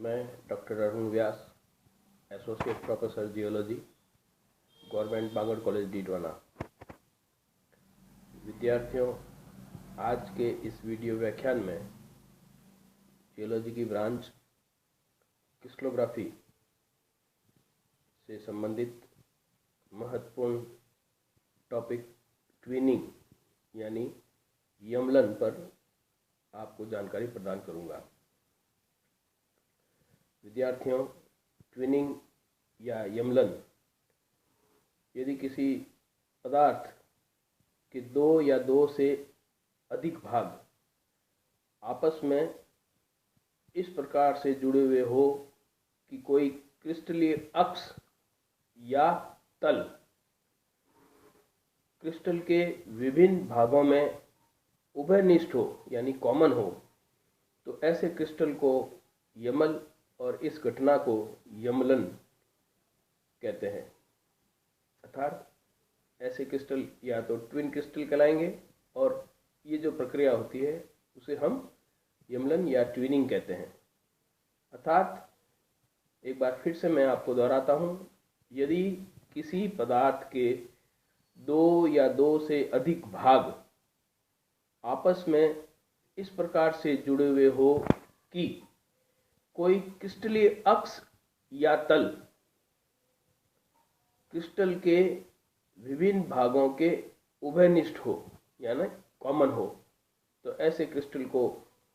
मैं doctor Arun Vyas, associate professor geology, government Bangur college Didwana. विद्यार्थियों, आज के इस वीडियो व्याख्यान में जियोलॉजी की ब्रांच क्रिस्टलोग्राफी से संबंधित महत्वपूर्ण टॉपिक ट्विनिंग यानी यमलन पर आपको जानकारी प्रदान करूंगा। विद्यार्थियों, ट्विनिंग या यमलन यदि किसी पदार्थ के दो या दो से अधिक भाग आपस में इस प्रकार से जुड़े हुए हो कि कोई क्रिस्टलीय अक्ष या तल क्रिस्टल के विभिन्न भागों में उभयनिष्ठ हो यानी कॉमन हो, तो ऐसे क्रिस्टल को यमल और इस घटना को यमलन कहते हैं। अर्थात ऐसे क्रिस्टल या तो ट्विन क्रिस्टल कहलाएंगे और ये जो प्रक्रिया होती है उसे हम यमलन या ट्विनिंग कहते हैं। अर्थात एक बार फिर से मैं आपको दोहराता हूँ, यदि किसी पदार्थ के दो या दो से अधिक भाग आपस में इस प्रकार से जुड़े हुए हो कि कोई क्रिस्टलीय अक्ष या तल क्रिस्टल के विभिन्न भागों के उभयनिष्ठ हो यानी कॉमन हो, तो ऐसे क्रिस्टल को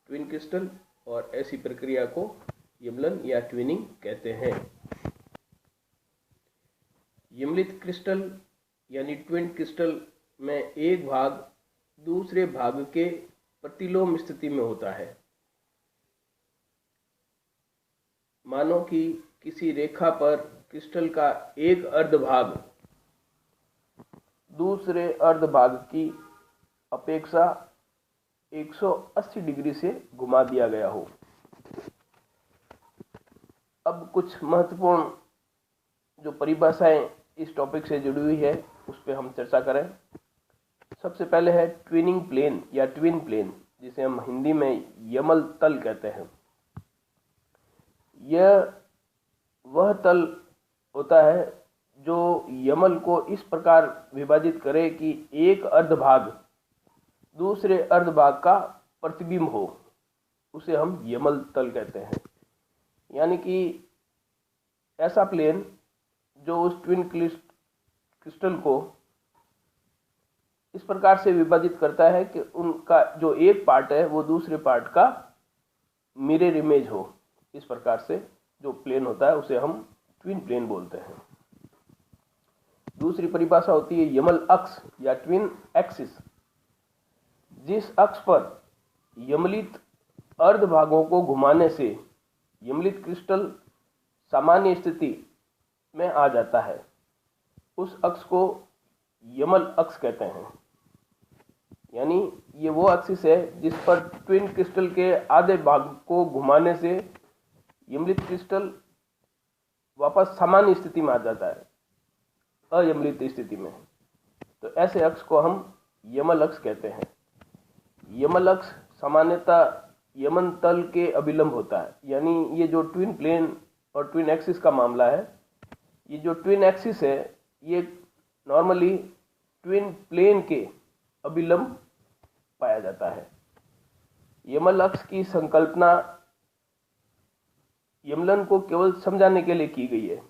ट्विन क्रिस्टल और ऐसी प्रक्रिया को यमलन या ट्विनिंग कहते हैं। यमलित क्रिस्टल यानी ट्विन क्रिस्टल में एक भाग दूसरे भाग के प्रतिलोम स्थिति में होता है। मानो कि किसी रेखा पर क्रिस्टल का एक अर्धभाग दूसरे अर्धभाग की अपेक्षा 180 डिग्री से घुमा दिया गया हो। अब कुछ महत्वपूर्ण जो परिभाषाएं इस टॉपिक से जुड़ी हुई है उस पर हम चर्चा करें। सबसे पहले है ट्विनिंग प्लेन या ट्विन प्लेन, जिसे हम हिंदी में यमल तल कहते हैं। यह वह तल होता है जो यमल को इस प्रकार विभाजित करे कि एक अर्धभाग दूसरे अर्धभाग का प्रतिबिंब हो, उसे हम यमल तल कहते हैं। यानी कि ऐसा प्लेन जो उस ट्विन क्रिस्टल को इस प्रकार से विभाजित करता है कि उनका जो एक पार्ट है वो दूसरे पार्ट का मिरर इमेज हो। इस प्रकार से जो प्लेन होता है उसे हम ट्विन प्लेन बोलते हैं। दूसरी परिभाषा होती है यमल अक्ष या ट्विन एक्सिस। जिस अक्ष पर यमलित अर्धभागों को घुमाने से यमलित क्रिस्टल सामान्य स्थिति में आ जाता है, उस अक्ष को यमल अक्ष कहते हैं। यानी ये वो एक्सिस है जिस पर ट्विन क्रिस्टल के आधे भाग को घुमाने से यमलित क्रिस्टल वापस सामान्य स्थिति में आ जाता है, अयमलित स्थिति में। तो ऐसे अक्ष को हम यमल अक्ष कहते हैं। यमल अक्ष सामान्यतः यमन तल के अभिलंब होता है। यानी ये जो ट्विन प्लेन और ट्विन एक्सिस का मामला है, ये जो ट्विन एक्सिस है ये नॉर्मली ट्विन प्लेन के अभिलंब पाया जाता है। यमल अक्ष की संकल्पना यमलन को केवल समझाने के लिए की गई है।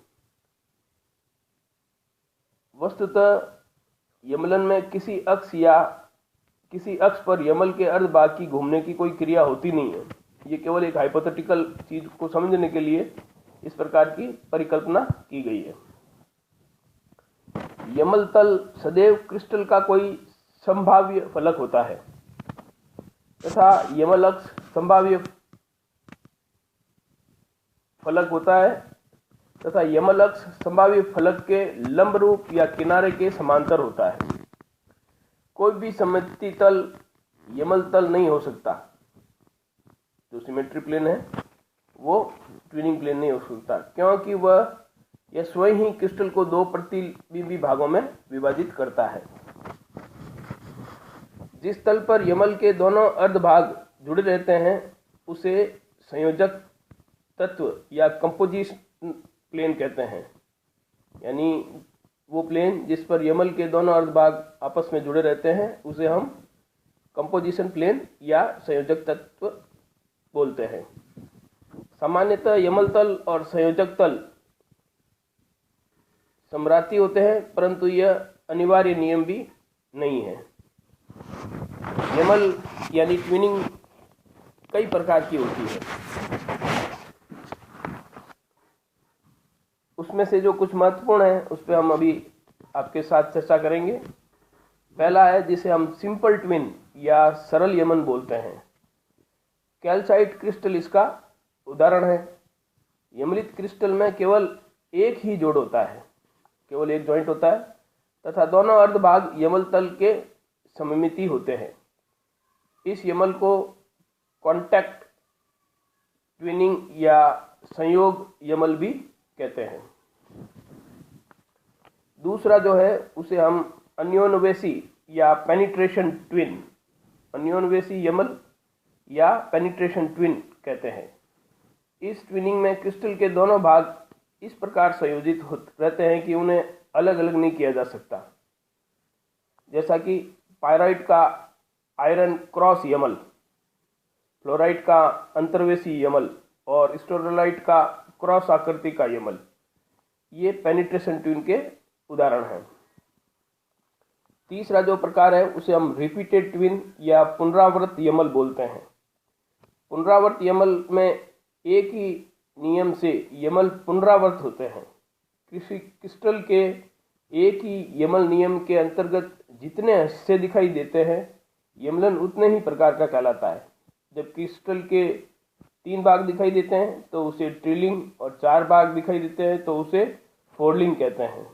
वस्तुतः यमलन में किसी अक्ष या किसी अक्ष पर यमल के अर्धभाग की घूमने की कोई क्रिया होती नहीं है। ये केवल एक हाइपोथेटिकल चीज को समझने के लिए इस प्रकार की परिकल्पना की गई है। यमल तल सदैव क्रिस्टल का कोई संभाव्य फलक होता है तथा यमल अक्ष संभाव्य फलक होता है तथा यमल अक्ष संभाव्य फलक के लंब रूप या किनारे के समांतर होता है। कोई भी सममिति तल यमल तल नहीं हो सकता। जो सिमेट्री प्लेन है वो ट्विनिंग प्लेन नहीं हो सकता, क्योंकि वह यह स्वयं ही क्रिस्टल को दो प्रतिबिंबी भागों में विभाजित करता है। जिस तल पर यमल के दोनों अर्धभाग जुड़े रहते हैं उसे संयोजक तत्व या कंपोजिशन प्लेन कहते हैं, यानी वो प्लेन जिस पर यमल के दोनों अर्धभाग आपस में जुड़े रहते हैं उसे हम कंपोजिशन प्लेन या संयोजक तत्व बोलते हैं। सामान्यतः यमल तल और संयोजक तल समराती होते हैं, परंतु यह अनिवार्य नियम भी नहीं है। यमल यानी ट्विनिंग कई प्रकार की होती है, उसमें से जो कुछ महत्वपूर्ण है उस पर हम अभी आपके साथ चर्चा करेंगे। पहला है जिसे हम सिंपल ट्विन या सरल यमन बोलते हैं। कैल्साइट क्रिस्टल इसका उदाहरण है। यमलित क्रिस्टल में केवल एक ही जोड़ होता है, केवल एक जॉइंट होता है तथा दोनों अर्धभाग यमल तल के सममिति होते हैं। इस यमल को कॉन्टैक्ट ट्विनिंग या संयोग यमल भी कहते हैं। दूसरा जो है उसे हम अन्योन्वेषी या पेनिट्रेशन ट्विन, अन्योन्वेषी यमल या पेनिट्रेशन ट्विन कहते हैं। इस ट्विनिंग में क्रिस्टल के दोनों भाग इस प्रकार संयोजित रहते हैं कि उन्हें अलग अलग नहीं किया जा सकता, जैसा कि पायराइट का आयरन क्रॉस यमल, फ्लोराइड का अंतर्वेशी यमल और स्टोरलाइट का क्रॉस आकृति का यमल। ये पेनिट्रेशन ट्विन के उदाहरण हैं। तीसरा जो प्रकार है उसे हम रिपीटेड ट्विन या पुनरावृत यमल बोलते हैं। पुनरावृत यमल में एक ही नियम से यमल पुनरावृत होते हैं। किसी क्रिस्टल के एक ही यमल नियम के अंतर्गत जितने हिस्से दिखाई देते हैं यमलन उतने ही प्रकार का कहलाता है। जब क्रिस्टल के 3 भाग दिखाई देते हैं तो उसे ट्रिलिंग और 4 भाग दिखाई देते हैं तो उसे फोल्डिंग कहते हैं।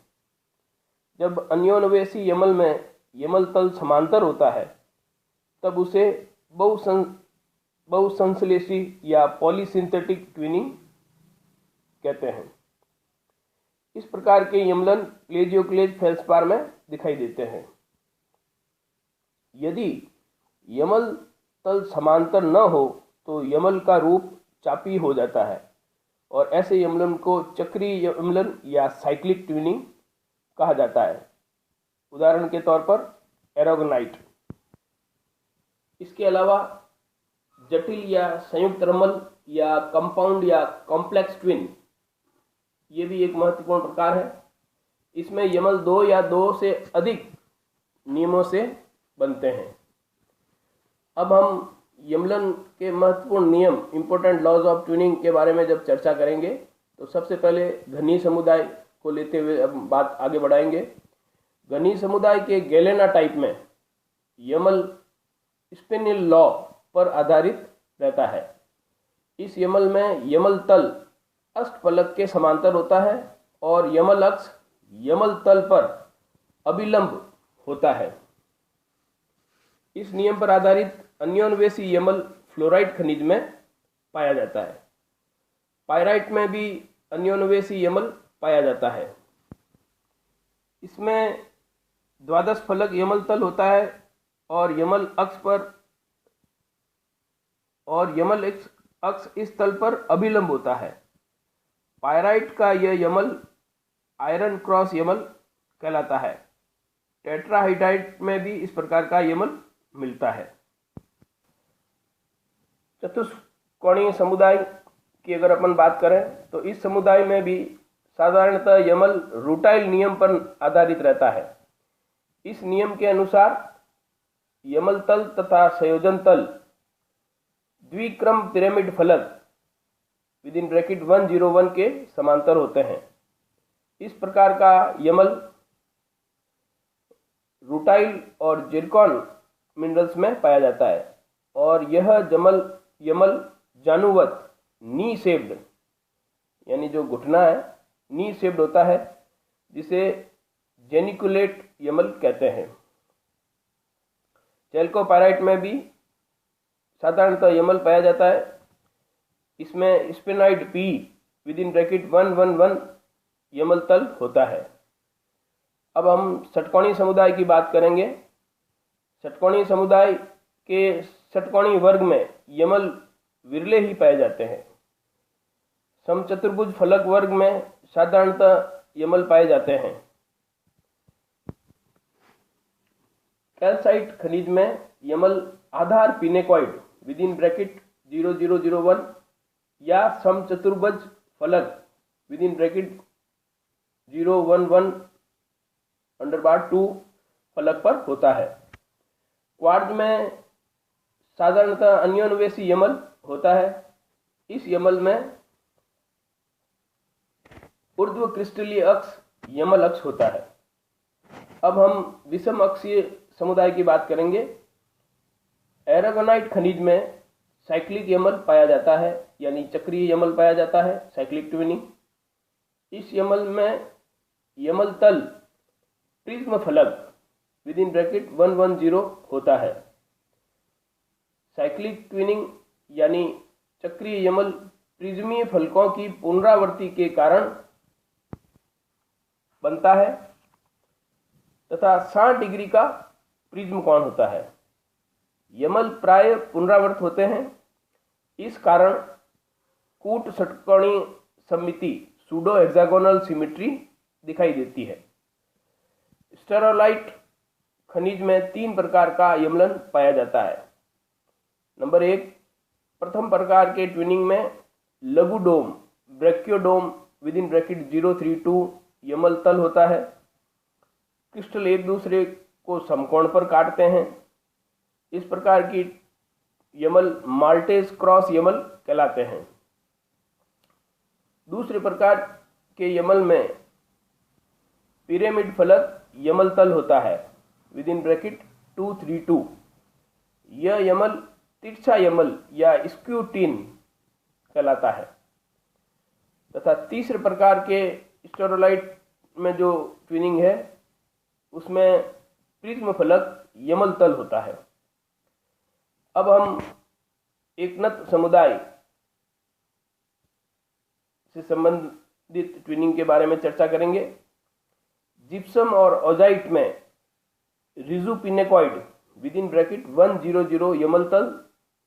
जब अन्योन्वेषी यमल में यमल तल समांतर होता है तब उसे बहुसंश्लेषी या पॉलीसिंथेटिक ट्विनिंग कहते हैं। इस प्रकार के यमलन प्लेजियोक्लेज फेल्सपार में दिखाई देते हैं। यदि यमल तल समांतर न हो तो यमल का रूप चापी हो जाता है और ऐसे यमलन को चक्रीय यमलन या साइक्लिक ट्विनिंग कहा जाता है। उदाहरण के तौर पर एरोगोनाइट। इसके अलावा जटिल या संयुक्त रमल या कंपाउंड या कॉम्प्लेक्स ट्विन, ये भी एक महत्वपूर्ण प्रकार है। इसमें यमल 2 या 2 से अधिक नियमों से बनते हैं। अब हम यमलन के महत्वपूर्ण नियम, इंपॉर्टेंट लॉज ऑफ ट्विनिंग के बारे में जब चर्चा करेंगे तो सबसे पहले घनी समुदाय को लेते हुए अब बात आगे बढ़ाएंगे। घनी समुदाय के गैलेना टाइप में यमल स्पिनिल लॉ पर आधारित रहता है। इस यमल में यमल तल अष्टफलक के समांतर होता है और यमल अक्ष यमल तल पर अभिलंब होता है। इस नियम पर आधारित अन्योन्वेषी यमल फ्लोराइड खनिज में पाया जाता है। पायराइट में भी अन्योन्वेषी यमल पाया जाता है। इसमें 12 फलक यमल तल होता है और यमल अक्ष इस तल पर अभिलंब होता है। पायराइट का यह यमल आयरन क्रॉस यमल कहलाता है। टेट्राहाइड्राइट में भी इस प्रकार का यमल मिलता है। चतुष्कोणीय समुदाय की अगर अपन बात करें तो इस समुदाय में भी साधारणतः यमल रूटाइल नियम पर आधारित रहता है। इस नियम के अनुसार यमल तल तथा संयोजन तल द्विक्रम पिरामिड फलक विदिन ब्रैकेट 101 के समांतर होते हैं। इस प्रकार का यमल रूटाइल और जिरकॉन मिनरल्स में पाया जाता है और यह यमल जानुवत नी शेप्ड, यानी जो घुटना है नी शेप्ड होता है, जिसे जेनिकुलेट यमल कहते हैं। चैल्कोपायराइट में भी साधारणतः यमल पाया जाता है। इसमें स्पेनाइड पी विदिन ब्रैकेट 111 यमल तल होता है। अब हम षटकोणीय समुदाय की बात करेंगे। षटकोणीय समुदाय के षटकोणीय वर्ग में यमल विरले ही पाए जाते हैं। समचतुर्भुज फलक वर्ग में साधारणतः यमल पाए जाते हैं। कैल्साइट खनिज में यमल आधार पिनेकॉइड विदिन ब्रैकेट 0001 या समचतुर्भुज फलक विदिन ब्रैकेट 011/2 फलक पर होता है। क्वार्ट्ज में साधारणतः अन्योन्वेषी यमल होता है। इस यमल में ऊर्ध्व क्रिस्टलीय अक्ष यमल अक्ष होता है। अब हम विषम अक्षीय समुदाय की बात करेंगे। एरागोनाइट खनिज में साइक्लिक यमल पाया जाता है, यानी चक्रीय यमल पाया जाता है, साइक्लिक ट्विनिंग। इस यमल में यमल तल प्रिज्म फलक विदिन ब्रैकेट 110 होता है। साइक्लिक ट्विनिंग यानी चक्रीय यमल प्रिज्मीय फलकों की पुनरावृत्ति के कारण बनता है तथा 60 डिग्री का प्रिज्म कोण होता है। यमल प्राय पुनरावृत होते हैं, इस कारण कूट षटकोणीय सममिति सूडो हेक्सागोनल सिमेट्री दिखाई देती है। स्टेरोलाइट खनिज में 3 प्रकार का यमलन पाया जाता है। नंबर 1, प्रथम प्रकार के ट्विनिंग में लघु डोम ब्रैकियोडोम विदिन ब्रैकेट 032 यमल तल होता है। क्रिस्टल एक दूसरे को समकोण पर काटते हैं। इस प्रकार की यमल माल्टेज क्रॉस यमल कहलाते हैं। दूसरे प्रकार के यमल में पिरामिड फलक यमल तल होता है विदिन ब्रैकेट 232। यह यमल तिरछा यमल या स्क्यूटीन कहलाता है। तथा तीसरे प्रकार के स्टेरोलाइट में जो ट्विनिंग है उसमें प्रिज्म फलक यमल तल होता है। अब हम एकनत समुदाय से संबंधित ट्विनिंग के बारे में चर्चा करेंगे। जिप्सम और ओजाइट में रिजु पिनेकॉइड विदिन ब्रैकेट 100 यमल तल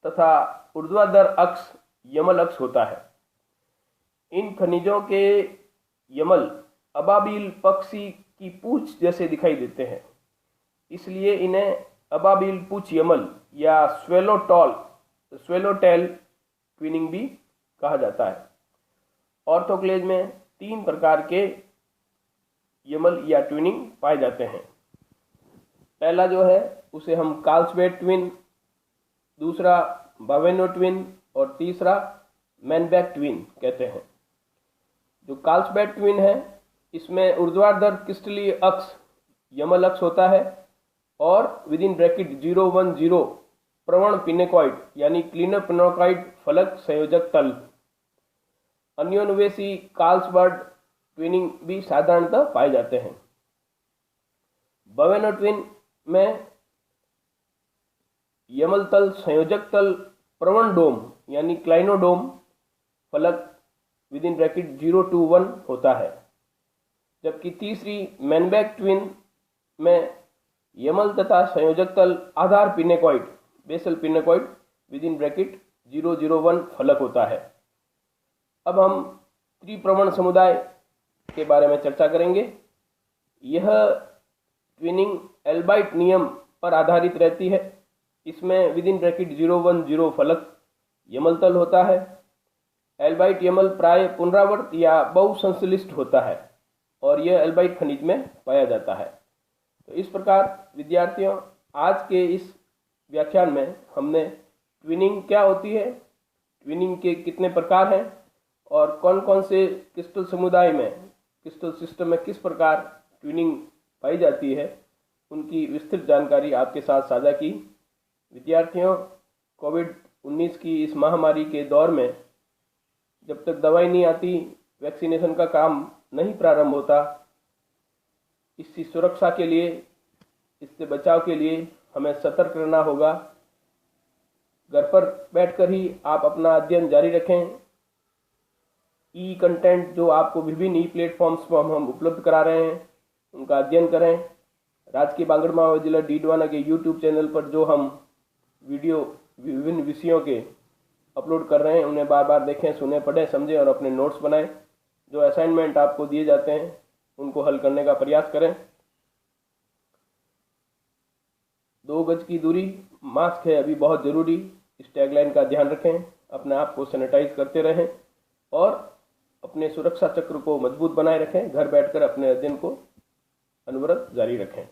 तथा ऊर्ध्वाधर अक्ष यमल अक्ष होता है। इन खनिजों के यमल अबाबिल पक्षी की पूंछ जैसे दिखाई देते हैं, इसलिए इन्हें अबाबिल पूंछ यमल या स्वेलोटेल ट्विनिंग भी कहा जाता है। ऑर्थोक्लेज में 3 प्रकार के यमल या ट्विनिंग पाए जाते हैं। पहला जो है उसे हम कार्लसबैड ट्विन, दूसरा बावेनो ट्विन और तीसरा मैनबैक ट्विन कहते हैं। जो कार्लसबैड ट्विन है इसमें ऊर्ध्वाधर क्रिस्टलीय अक्ष यमल अक्ष होता है और विदिन ब्रैकेट 010 प्रवण पिनेकॉइड यानी क्लीनर पिनेकॉइड फलक संयोजक तल। अन्योन्वेषी कार्लसबर्ड ट्विनिंग भी साधारणतः पाए जाते हैं। बावेनो ट्विन में यमल तल संयोजक तल प्रवण डोम यानी क्लाइनोडोम फलक विदिन ब्रैकेट 021 होता है। जबकि तीसरी मैनबैक ट्विन में यमल तथा संयोजक तल आधार पिनेकॉइड बेसल पिनेकॉइड विदिन ब्रैकेट 001 फलक होता है। अब हम त्रिप्रवण समुदाय के बारे में चर्चा करेंगे। यह ट्विनिंग एल्बाइट नियम पर आधारित रहती है। इसमें विदिन ब्रैकेट 010 फलक यमल तल होता है। एल्बाइट यमल प्राय पुनरावर्त या बहुसंश्लिष्ट होता है और यह एल्बाइट खनिज में पाया जाता है। तो इस प्रकार विद्यार्थियों, आज के इस व्याख्यान में हमने ट्विनिंग क्या होती है, ट्विनिंग के कितने प्रकार हैं और कौन कौन से क्रिस्टल समुदाय में, क्रिस्टल सिस्टम में किस प्रकार ट्विनिंग पाई जाती है, उनकी विस्तृत जानकारी आपके साथ साझा की। विद्यार्थियों, कोविड-19 की इस महामारी के दौर में जब तक दवाई नहीं आती, वैक्सीनेशन का काम नहीं प्रारंभ होता, इसकी सुरक्षा के लिए, इससे बचाव के लिए हमें सतर्क रहना होगा। घर पर बैठकर ही आप अपना अध्ययन जारी रखें। ई कंटेंट जो आपको विभिन्न ई प्लेटफॉर्म्स पर हम उपलब्ध करा रहे हैं उनका अध्ययन करें। राजकीय बांगड़मा जिला डीडवाना के यूट्यूब चैनल पर जो हम वीडियो विभिन्न विषयों के अपलोड कर रहे हैं उन्हें बार बार देखें, सुने, पढ़ें, समझें और अपने नोट्स बनाएं। जो असाइनमेंट आपको दिए जाते हैं उनको हल करने का प्रयास करें। 2 गज की दूरी, मास्क है अभी बहुत ज़रूरी, इस टैगलाइन का ध्यान रखें। अपने आप को सैनिटाइज करते रहें और अपने सुरक्षा चक्र को मजबूत बनाए रखें। घर बैठकर अपने अध्ययन को अनवरत जारी रखें।